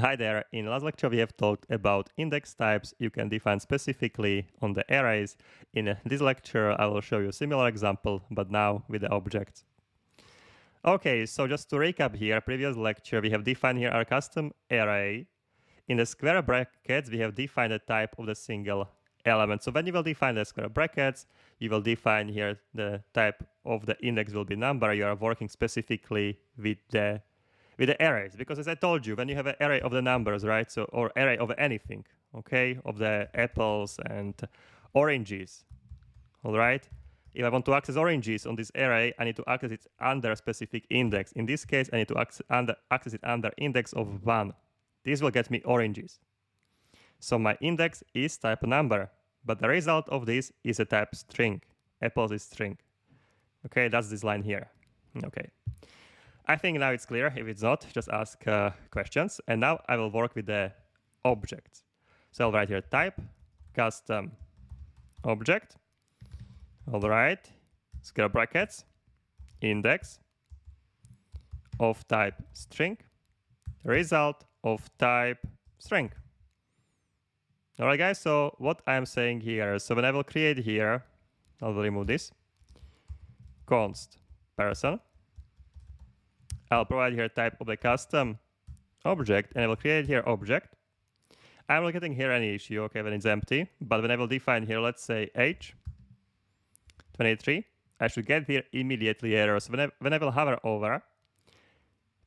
Hi there, in last lecture we have talked about index types you can define specifically on the arrays. In this lecture I will show you a similar example, but now with the objects. Okay, so just to recap here, previous lecture we have defined here our custom array. In the square brackets we have defined the type of the single element. So when you will define the square brackets, you will define here the type of the index will be number. You are working specifically with the arrays, because as I told you, when you have an array of the numbers, right, so or array of anything, okay, of the apples and oranges, all right, if I want to access oranges on this array, I need to access it under a specific index. In this case, I need to access it under index of 1. This will get me oranges. So my index is type number, but the result of this is a type string. Apples is string. Okay, that's this line here. Okay. I think now it's clear. If it's not, just ask questions. And now I will work with the objects. So I'll write here type custom object. All right, square brackets, index of type string, result of type string. All right, guys, so what I'm saying here, so when I will create here, I will remove this, const person. I'll provide here type of the custom object, and I will create here object. I'm not getting here any issue, okay, when it's empty, but when I will define here, let's say age 23, I should get here immediately error. So when I will hover over,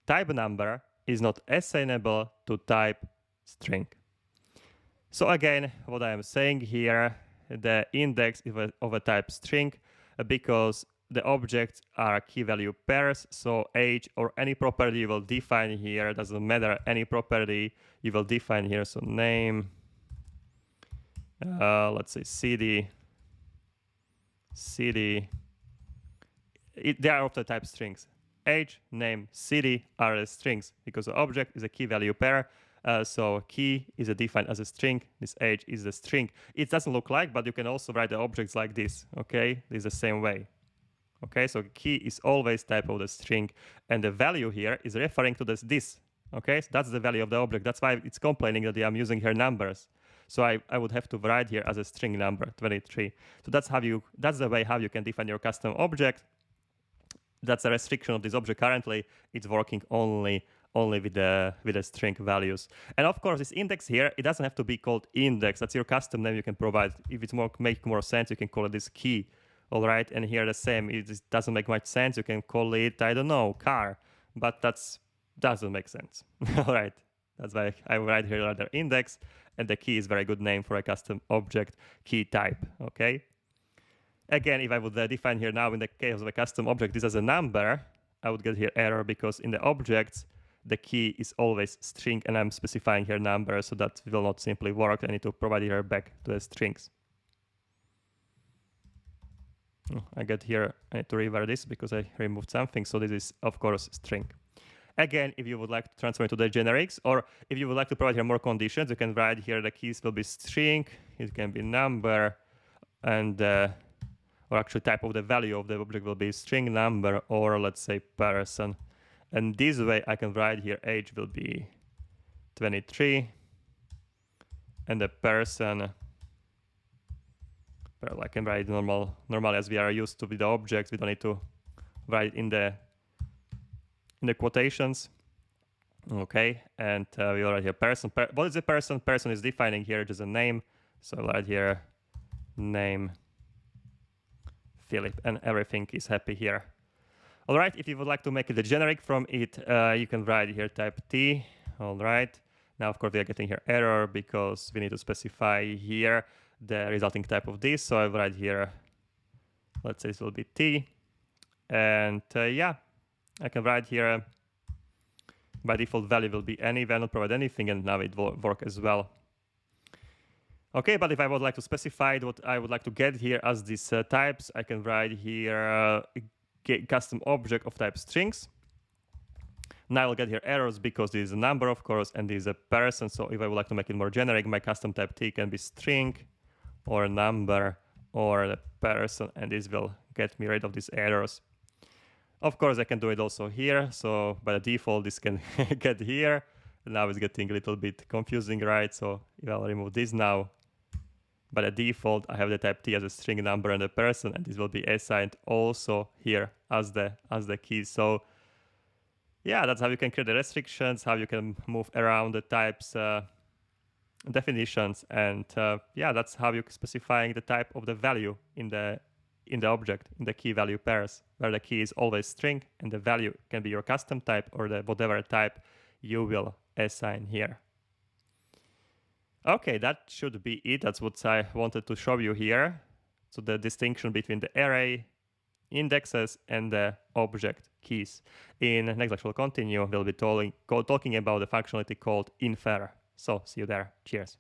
type number is not assignable to type string. So again, what I am saying here, the index is of a type string because the objects are key value pairs. So age or any property you will define here, doesn't matter, any property you will define here. So name, let's say city, they are of the type strings. Age, name, city are the strings because the object is a key value pair. So key is defined as a string. This age is the string. It doesn't look like, but you can also write the objects like this. Okay, this is the same way. Okay, so key is always type of the string, and the value here is referring to this. Okay, so that's the value of the object. That's why it's complaining that I'm using here numbers. So I would have to write here as a string number 23. So that's the way how you can define your custom object. That's a restriction of this object currently. It's working only with the string values. And of course, this index here, it doesn't have to be called index. That's your custom name you can provide. If it's make more sense, you can call it this key. All right, and here the same. It just doesn't make much sense. You can call it, I don't know, car, but doesn't make sense. All right, that's why I write here another index, and the key is very good name for a custom object key type. Okay. Again, if I would define here now in the case of a custom object this as a number, I would get here error because in the objects the key is always string, and I'm specifying here number, so that will not simply work. I need to provide here back to the strings. I need to revert this because I removed something. So this is, of course, string. Again, if you would like to transfer it to the generics, or if you would like to provide here more conditions, you can write here the keys will be string, it can be number, and or actually type of the value of the object will be string number, or let's say person. And this way I can write here age will be 23, and the person, well, I can write normally as we are used to with the objects. We don't need to write in the quotations. Okay, and we write here person. What is the person? Person is defining here just a name. So I'll write here name Philip, and everything is happy here. All right, if you would like to make it a generic from it, you can write here type T. All right, now of course we are getting here error because we need to specify here the resulting type of this. So I write here, let's say this will be T, and yeah, I can write here by default value will be any, will not provide anything, and now it will work as well. Okay, but if I would like to specify what I would like to get here as these types, I can write here custom object of type strings. Now I'll get here errors because this is a number, of course, and this is a person. So if I would like to make it more generic, my custom type T can be string or a number or a person, and this will get me rid of these errors. Of course, I can do it also here. So by default, this can get here. Now it's getting a little bit confusing, right? So I'll remove this now. By the default, I have the type T as a string number and a person, and this will be assigned also here as the key. So yeah, that's how you can create the restrictions, how you can move around the types definitions, and yeah, that's how you're specifying the type of the value in the object, in the key value pairs, where the key is always string and the value can be your custom type or the whatever type you will assign here. Okay, that should be it. That's what I wanted to show you here. So the distinction between the array indexes and the object keys. In next lecture, we'll continue. We'll be talking about the functionality called infer. So see you there. Cheers.